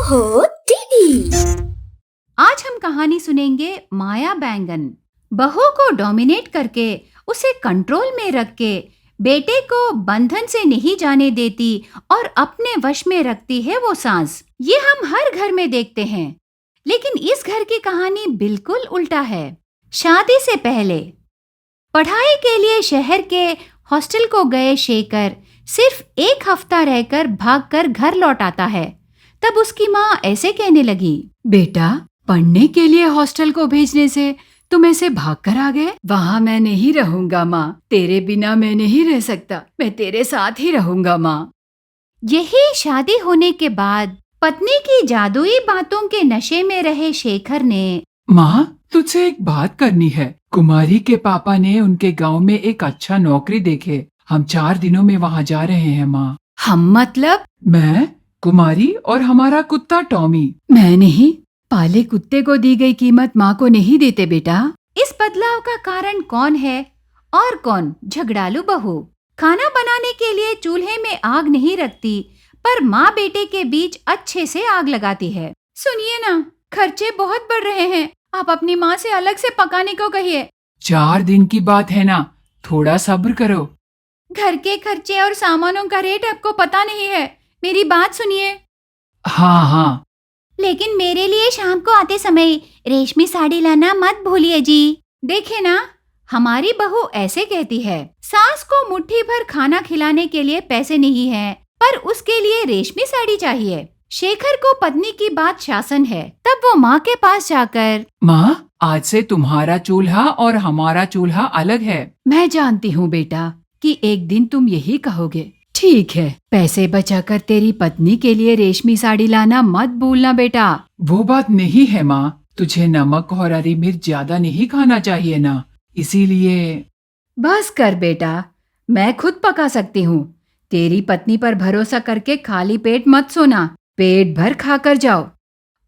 ओहो दीदी। आज हम कहानी सुनेंगे माया बैंगन। बहू को डोमिनेट करके उसे कंट्रोल में रख के बेटे को बंधन से नहीं जाने देती और अपने वश में रखती है वो सास। ये हम हर घर में देखते हैं, लेकिन इस घर की कहानी बिल्कुल उल्टा है। शादी से पहले पढ़ाई के लिए शहर के हॉस्टल को गए शेखर सिर्फ एक हफ्ता रहकर भागकर घर लौट आता है। तब उसकी माँ ऐसे कहने लगी, बेटा पढ़ने के लिए हॉस्टल को भेजने से तुम ऐसे भागकर आ गए। वहाँ मैं नहीं रहूंगा माँ, तेरे बिना मैं नहीं रह सकता, मैं तेरे साथ ही रहूंगा माँ। यही शादी होने के बाद पत्नी की जादुई बातों के नशे में रहे शेखर ने, माँ तुझसे एक बात करनी है। कुमारी के पापा ने उनके गांव में एक अच्छा नौकरी देखे, हम 4 दिनों में वहाँ जा रहे हैं माँ। हम मतलब? मैं, कुमारी और हमारा कुत्ता टॉमी। मैं नहीं, पाले कुत्ते को दी गई कीमत माँ को नहीं देते बेटा। इस बदलाव का कारण कौन है और कौन? झगड़ालू बहू। खाना बनाने के लिए चूल्हे में आग नहीं रखती, पर माँ बेटे के बीच अच्छे से आग लगाती है। सुनिए ना, खर्चे बहुत बढ़ रहे हैं, आप अपनी माँ से अलग से पकाने को कहिए। 4 दिन की बात है ना, थोड़ा सब्र करो। घर के खर्चे और सामानों का रेट आपको पता नहीं है, मेरी बात सुनिए। हाँ। लेकिन मेरे लिए शाम को आते समय रेशमी साड़ी लाना मत भूलिए जी। देखे ना, हमारी बहू ऐसे कहती है। सास को मुट्ठी भर खाना खिलाने के लिए पैसे नहीं है, पर उसके लिए रेशमी साड़ी चाहिए। शेखर को पत्नी की बात शासन है। तब वो माँ के पास जाकर, माँ आज से तुम्हारा चूल्हा और हमारा चूल्हा अलग है। मैं जानती हूँ बेटा कि एक दिन तुम यही कहोगे। ठीक है, पैसे बचाकर तेरी पत्नी के लिए रेशमी साड़ी लाना मत भूलना बेटा। वो बात नहीं है माँ, तुझे नमक और हरी मिर्च ज्यादा नहीं खाना चाहिए ना, इसीलिए। बस कर बेटा, मैं खुद पका सकती हूँ। तेरी पत्नी पर भरोसा करके खाली पेट मत सोना, पेट भर खाकर जाओ।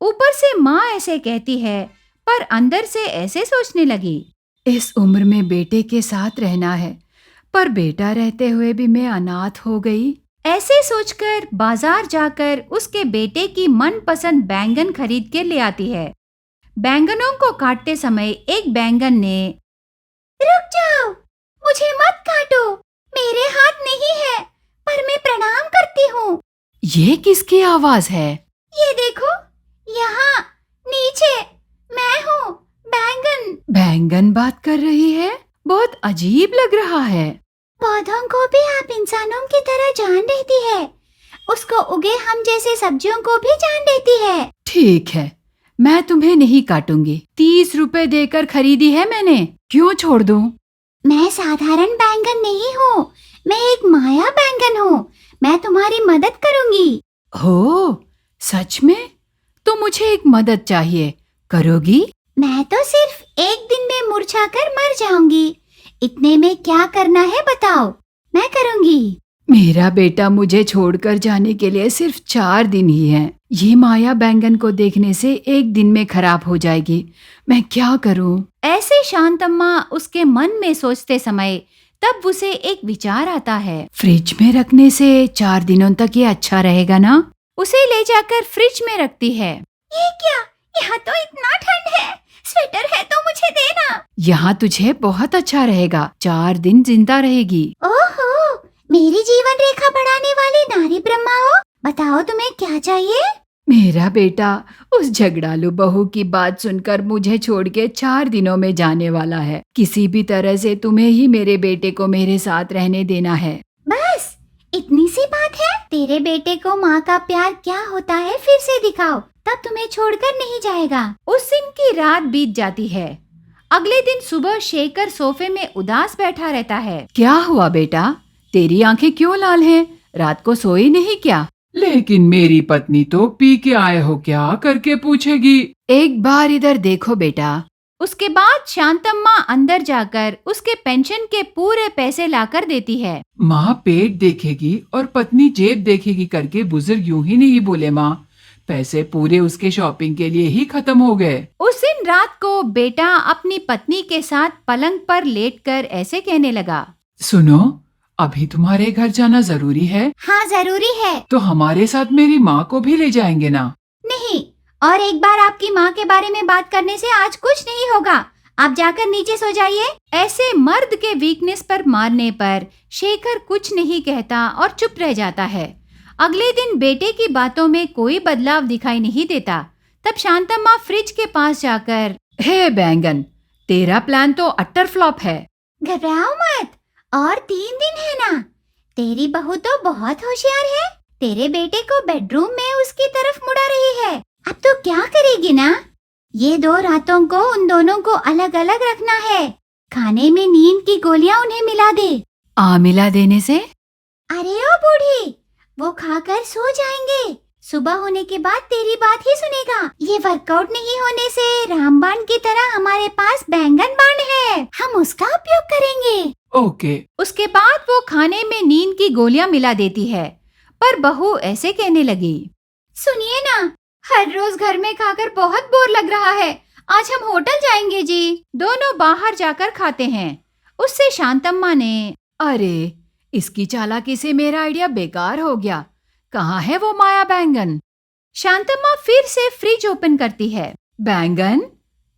ऊपर से माँ ऐसे कहती है, पर अंदर से ऐसे सोचने लगी, इस उम्र में बेटे के साथ रहना है, पर बेटा रहते हुए भी मैं अनाथ हो गई। ऐसे सोचकर बाजार जाकर उसके बेटे की मनपसंद बैंगन खरीद के ले आती है। बैंगनों को काटते समय एक बैंगन ने, रुक जाओ, मुझे मत काटो, मेरे हाथ नहीं है, पर मैं प्रणाम करती हूँ। ये किसकी आवाज है? ये देखो, यहाँ नीचे मैं हूँ, बैंगन। बैंगन बात कर रही है? बहुत अजीब लग रहा है। पौधों को भी आप इंसानों की तरह जान देती है, उसको उगे हम जैसे सब्जियों को भी जान देती है। ठीक है, मैं तुम्हें नहीं काटूंगी, 30 रुपए देकर खरीदी है मैंने, क्यों छोड़ दूं? मैं साधारण बैंगन नहीं हूँ, मैं एक माया बैंगन हूँ, मैं तुम्हारी मदद करूंगी। हो, सच में? तो मुझे एक मदद चाहिए, करोगी? मैं तो सिर्फ एक दिन में मुरझाकर मर जाऊंगी, इतने में क्या करना है बताओ, मैं करूंगी। मेरा बेटा मुझे छोड़कर जाने के लिए सिर्फ 4 दिन ही हैं। ये माया बैंगन को देखने से एक दिन में खराब हो जाएगी, मैं क्या करूं? ऐसे शांतम्मा उसके मन में सोचते समय तब उसे एक विचार आता है, फ्रिज में रखने से 4 दिनों तक ये अच्छा रहेगा ना? उसे ले जाकर फ्रिज में रखती है। ये क्या, यहाँ तो इतना ठंड है, स्वेटर है तो मुझे देना। यहाँ तुझे बहुत अच्छा रहेगा, 4 दिन जिंदा रहेगी। ओहो, मेरी जीवन रेखा बढ़ाने वाली नारी ब्रह्मा हो, बताओ तुम्हें क्या चाहिए? मेरा बेटा उस झगड़ालू बहू की बात सुनकर मुझे छोड़ के 4 दिनों में जाने वाला है। किसी भी तरह से तुम्हें ही मेरे बेटे को मेरे साथ रहने देना है। बस इतनी सी बात है? तेरे बेटे को माँ का प्यार क्या होता है फिर से दिखाओ, तब तुम्हें छोड़कर नहीं जाएगा। उस दिन की रात बीत जाती है। अगले दिन सुबह शेखर सोफे में उदास बैठा रहता है। क्या हुआ बेटा, तेरी आंखें क्यों लाल हैं? रात को सोई नहीं क्या? लेकिन मेरी पत्नी तो पी के आए हो क्या करके पूछेगी। एक बार इधर देखो बेटा। उसके बाद शांतम्मा अंदर जाकर उसके पेंशन के पूरे पैसे लाकर देती है। माँ पेट देखेगी और पत्नी जेब देखेगी करके बुजुर्ग यूं ही नहीं बोले माँ, पैसे पूरे उसके शॉपिंग के लिए ही खत्म हो गए। उस दिन रात को बेटा अपनी पत्नी के साथ पलंग पर लेटकर ऐसे कहने लगा, सुनो, अभी तुम्हारे घर जाना जरूरी है? हाँ जरूरी है। तो हमारे साथ मेरी माँ को भी ले जाएंगे ना? और एक बार आपकी माँ के बारे में बात करने से आज कुछ नहीं होगा। आप जाकर नीचे सो जाइए। ऐसे मर्द के वीकनेस पर मारने पर शेखर कुछ नहीं कहता और चुप रह जाता है। अगले दिन बेटे की बातों में कोई बदलाव दिखाई नहीं देता। तब शांतम्मा फ्रिज के पास जाकर, हे बैंगन, तेरा प्लान तो अट्टर फ्लॉप है। घबराओ मत, और 3 दिन है ना। तेरी बहू तो बहुत होशियार है। तेरे बेटे को बेडरूम में उसकी तरफ मुड़ा रही है। अब तो क्या करेगी ना? ये 2 रातों को उन दोनों को अलग अलग रखना है। खाने में नींद की गोलियां उन्हें मिला दे। मिला देने से? अरे ओ बूढ़ी, वो खाकर सो जाएंगे। सुबह होने के बाद तेरी बात ही सुनेगा। ये वर्कआउट नहीं होने से रामबाण की तरह हमारे पास बैंगन बाण है, हम उसका उपयोग करेंगे। ओके। उसके बाद वो खाने में नींद की गोलियां मिला देती है। पर बहू ऐसे कहने लगी, सुनिए ना, हर रोज घर में खाकर बहुत बोर लग रहा है। आज हम होटल जाएंगे जी। दोनों बाहर जाकर खाते हैं। उससे शांतम्मा ने, अरे इसकी चालाकी से मेरा आइडिया बेकार हो गया। कहाँ है वो माया बैंगन? शांतम्मा फिर से फ्रिज ओपन करती है। बैंगन,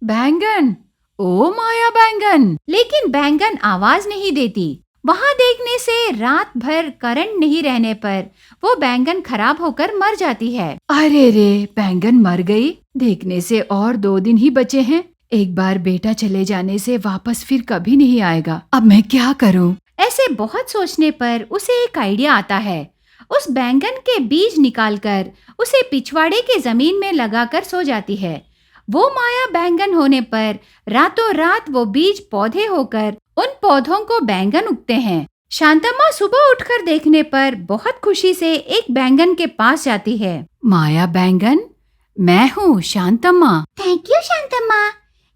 बैंगन, ओ माया बैंगन। लेकिन बैंगन आवाज नहीं देती। वहां देखने से रात भर करंट नहीं रहने पर वो बैंगन खराब होकर मर जाती है। अरे रे, बैंगन मर गई। देखने से और 2 दिन ही बचे हैं। एक बार बेटा चले जाने से वापस फिर कभी नहीं आएगा। अब मैं क्या करूं? ऐसे बहुत सोचने पर उसे एक आइडिया आता है। उस बैंगन के बीज निकालकर उसे पिछवाड़े के जमीन में लगाकर सो जाती है। वो माया बैंगन होने पर रातों रात वो बीज पौधे होकर उन पौधों को बैंगन उगते हैं। शांतम्मा सुबह उठकर देखने पर बहुत खुशी से एक बैंगन के पास जाती है। माया बैंगन, मैं हूँ शांतम्मा। Thank you Shanthamma.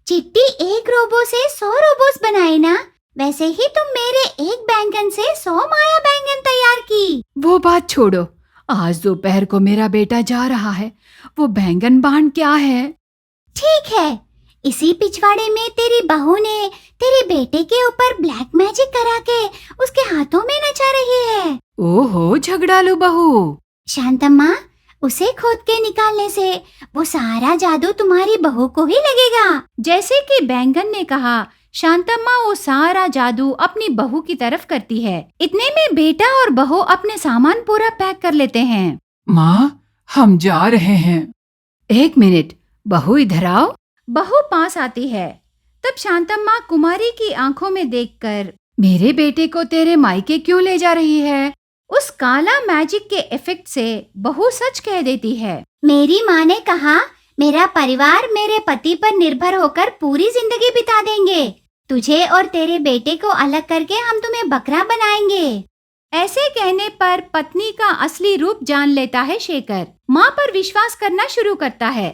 चिट्टी एक रोबो से 100 रोबोस बनाए ना, वैसे ही तुम मेरे एक बैंगन से 100 माया बैंगन तैयार की। वो बात छोड़ो, आज दोपहर को मेरा बेटा जा रहा है। वो बैंगन बाण क्या है? ठीक है, इसी पिछवाड़े में तेरी बहू ने तेरे बेटे के ऊपर ब्लैक मैजिक करा के उसके हाथों में नचा रही है। ओहो, झगड़ालू बहू। शांतम्मा, उसे खोद के निकालने से वो सारा जादू तुम्हारी बहू को ही लगेगा। जैसे कि बैंगन ने कहा, शांतम्मा वो सारा जादू अपनी बहू की तरफ करती है। इतने में बेटा और बहू अपने सामान पूरा पैक कर लेते हैं। माँ, हम जा रहे हैं। 1 मिनट, बहू इधर आओ। बहू पास आती है। तब शांतम्मा कुमारी की आंखों में देखकर, मेरे बेटे को तेरे मायके क्यों ले जा रही है? उस काला मैजिक के इफेक्ट से बहू सच कह देती है। मेरी माँ ने कहा, मेरा परिवार मेरे पति पर निर्भर होकर पूरी जिंदगी बिता देंगे। तुझे और तेरे बेटे को अलग करके हम तुम्हें बकरा बनाएंगे। ऐसे कहने पर पत्नी का असली रूप जान लेता है शेखर। माँ पर विश्वास करना शुरू करता है।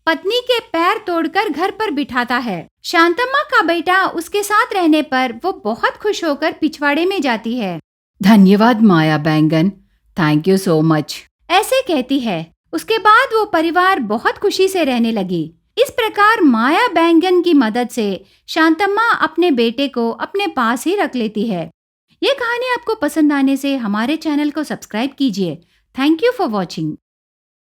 पत्नी के पैर तोड़कर घर पर बिठाता है। शांतम्मा का बेटा उसके साथ रहने पर वो बहुत खुश होकर पिछवाड़े में जाती है। धन्यवाद माया बैंगन, थैंक यू सो मच, ऐसे कहती है। उसके बाद वो परिवार बहुत खुशी से रहने लगी। इस प्रकार माया बैंगन की मदद से शांतम्मा अपने बेटे को अपने पास ही रख लेती है। ये कहानी आपको पसंद आने से हमारे चैनल को सब्सक्राइब कीजिए। Thank you for watching.